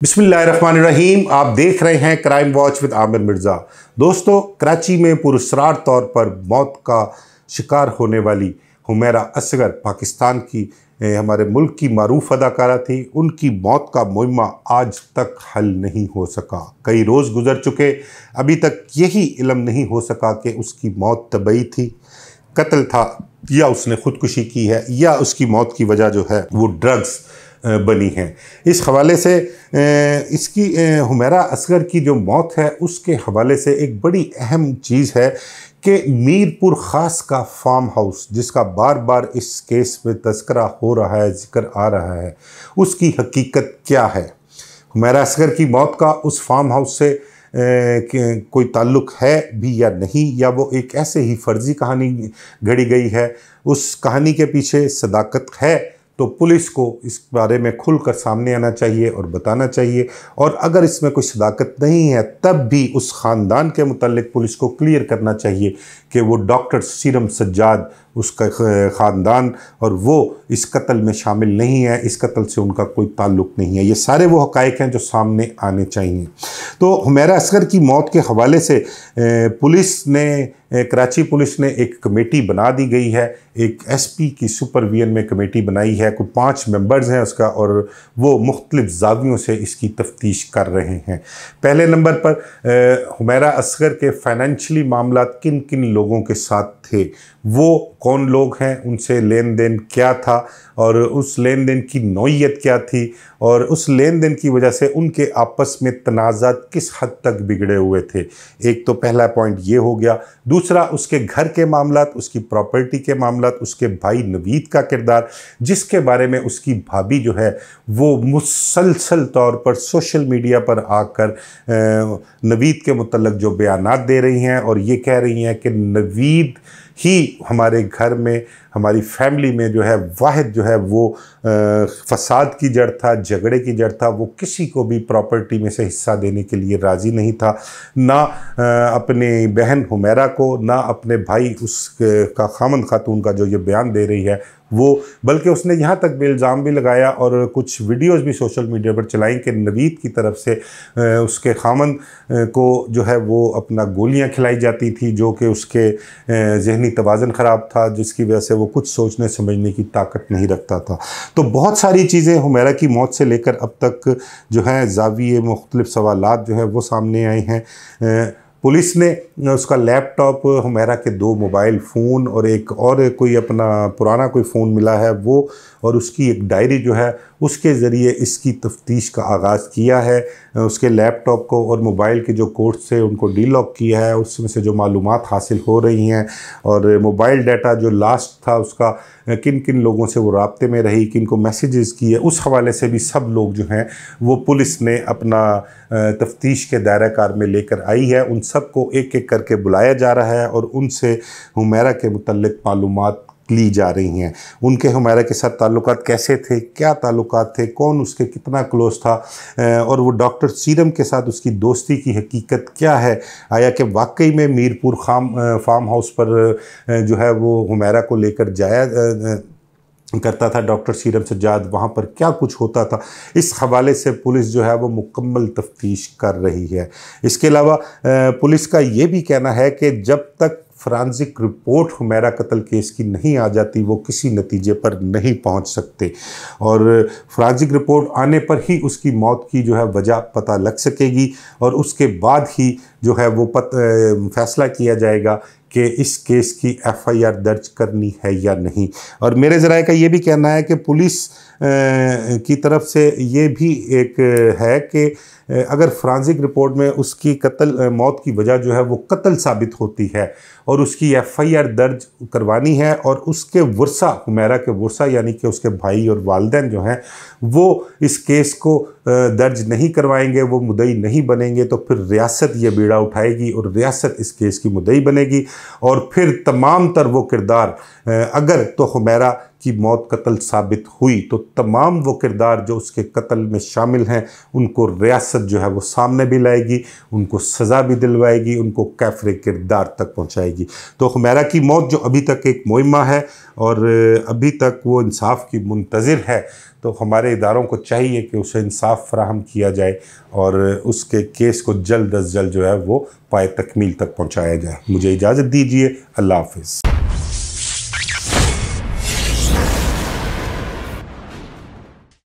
बिस्मिल्लाहिर्रहमानिर्रहीम। आप देख रहे हैं crime watch with Aamir Mirza. दोस्तों, कराची में पुरस्रार तौर पर मौत का शिकार होने वाली हुमैरा असगर पाकिस्तान की हमारे मुल्क की मारूफ अदाकारा थी। उनकी मौत का मुइम्मा आज तक हल नहीं हो सका। कई रोज़ गुजर चुके, अभी तक यही इल्म नहीं हो सका कि उसकी मौत तबई थी, कत्ल था, या उसने ख़ुदकुशी की है, या उसकी मौत की वजह जो है वो ड्रग्स बनी है। इस हवाले से इसकी हुमैरा असगर की जो मौत है उसके हवाले से एक बड़ी अहम चीज़ है कि मीरपुर ख़ास का फार्म हाउस, जिसका बार बार इस केस में तज़किरा हो रहा है, जिक्र आ रहा है, उसकी हकीकत क्या है। हुमैरा असगर की मौत का उस फार्म हाउस से कोई ताल्लुक़ है भी या नहीं, या वो एक ऐसे ही फ़र्ज़ी कहानी घड़ी गई है। उस कहानी के पीछे सदाकत है तो पुलिस को इस बारे में खुलकर सामने आना चाहिए और बताना चाहिए। और अगर इसमें कोई सदाकत नहीं है तब भी उस ख़ानदान के मुतालिक पुलिस को क्लियर करना चाहिए कि वो डॉक्टर सीरम सज्जाद, उसका ख़ानदान और वो इस कत्ल में शामिल नहीं है, इस कत्ल से उनका कोई ताल्लुक़ नहीं है। ये सारे वो हक़ाइक़ हैं जो सामने आने चाहिए। तो हुमैरा असगर की मौत के हवाले से पुलिस ने, कराची पुलिस ने एक कमेटी बना दी गई है। एक एसपी की सुपरविजन में कमेटी बनाई है, कोई 5 मेंबर्स हैं उसका, और वो मुख्तलिफ ज़ावियों से इसकी तफ्तीश कर रहे हैं। पहले नंबर पर हुमैरा असगर के फाइनेंशियली मामलात किन किन लोगों के साथ थे, वो कौन लोग हैं, उनसे लेन देन क्या था, और उस लेन देन की नौइयत क्या थी, और उस लेन देन की वजह से उनके आपस में तनाज़ात किस हद तक बिगड़े हुए थे। एक तो पहला पॉइंट ये हो गया। दूसरा, उसके घर के मामलात, उसकी प्रॉपर्टी के मामलात, उसके भाई नवीद का किरदार, जिसके बारे में उसकी भाभी जो है वो मुसलसल तौर पर सोशल मीडिया पर आकर नवीद के मुतल्लक जो बयानात दे रही हैं और ये कह रही हैं कि नवीद ही हमारे घर में, हमारी फैमिली में जो है वाहिद जो है वो फसाद की जड़ था, झगड़े की जड़ था। वो किसी को भी प्रॉपर्टी में से हिस्सा देने के लिए राज़ी नहीं था, ना अपनी बहन हुमैरा को, ना अपने भाई उसका खामन खातून का जो ये बयान दे रही है वो, बल्कि उसने यहाँ तक भी इल्ज़ाम भी लगाया और कुछ वीडियोस भी सोशल मीडिया पर चलाई कि नवीद की तरफ से उसके खामन को जो है वो अपना गोलियाँ खिलाई जाती थी, जो कि उसके ज़हनी तवाज़ुन ख़राब था, जिसकी वजह से वो कुछ सोचने समझने की ताकत नहीं रखता था। तो बहुत सारी चीज़ें हुमैरा की मौत से लेकर अब तक जो है ज़ाविये मुख्तलिफ़ सवालात जो है वो सामने आए हैं। पुलिस ने उसका लैपटॉप, हुमैरा के 2 मोबाइल फ़ोन और एक और कोई अपना पुराना कोई फ़ोन मिला है वो, और उसकी एक डायरी जो है उसके ज़रिए इसकी तफ्तीश का आगाज़ किया है। उसके लैपटॉप को और मोबाइल के जो कोड्स थे उनको डीलॉक किया है, उसमें से जो मालूमात हासिल हो रही हैं, और मोबाइल डाटा जो लास्ट था उसका किन किन लोगों से वो राब्ते में रही, किन को मैसेजेस किए, उस हवाले से भी सब लोग जो हैं वो पुलिस ने अपना तफ्तीश के दायरा कार में लेकर आई है। उन सब को एक एक करके बुलाया जा रहा है और उनसे हुमैरा के मुतल्लिक मालूमात ली जा रही हैं। उनके हुमैरा के साथ ताल्लुकात कैसे थे, क्या ताल्लुकात थे, कौन उसके कितना क्लोज था, और वो डॉक्टर सीरम के साथ उसकी दोस्ती की हकीकत क्या है। आया कि वाकई में मीरपुर फार्म हाउस पर जो है वो हुमैरा को लेकर जाया करता था डॉक्टर सीरम सज्जाद, वहाँ पर क्या कुछ होता था। इस हवाले से पुलिस जो है वो मुकम्मल तफ्तीश कर रही है। इसके अलावा पुलिस का ये भी कहना है कि जब तक फ़ॉरेंसिक रिपोर्ट हुमैरा कत्ल केस की नहीं आ जाती वो किसी नतीजे पर नहीं पहुंच सकते, और फ़ॉरेंसिक रिपोर्ट आने पर ही उसकी मौत की जो है वजह पता लग सकेगी, और उसके बाद ही जो है वो फैसला किया जाएगा कि इस केस की FIR दर्ज करनी है या नहीं। और मेरे ज़राए का ये भी कहना है कि पुलिस की तरफ से ये भी एक है कि अगर फ़ॉरेंसिक रिपोर्ट में उसकी मौत की वजह जो है वो कत्ल साबित होती है और उसकी FIR दर्ज करवानी है, और उसके वर्सा, हुमैरा के वर्सा यानी कि उसके भाई और वालिदैन जो हैं वो इस केस को दर्ज नहीं करवाएंगे, वो मुद्दई नहीं बनेंगे, तो फिर रियासत ये बीड़ा उठाएगी और रियासत इस केस की मुद्दई बनेगी। और फिर तमाम तर वो किरदार, अगर तो हुमैरा की मौत कत्ल साबित हुई तो तमाम वो किरदार जो उसके कत्ल में शामिल हैं उनको रियासत जो है वो सामने भी लाएगी, उनको सज़ा भी दिलवाएगी, उनको कैफ़रे किरदार तक पहुंचाएगी। तो हुमैरा की मौत जो अभी तक एक मुइम्मा है और अभी तक वो इंसाफ की मुंतज़िर है, तो हमारे इदारों को चाहिए कि उसे इंसाफ फराहम किया जाए और उसके केस को जल्द अज जल्द जो है वो पाए तकमील तक पहुँचाया जाए। मुझे इजाज़त दीजिए। अल्लाह हाफ़िज़।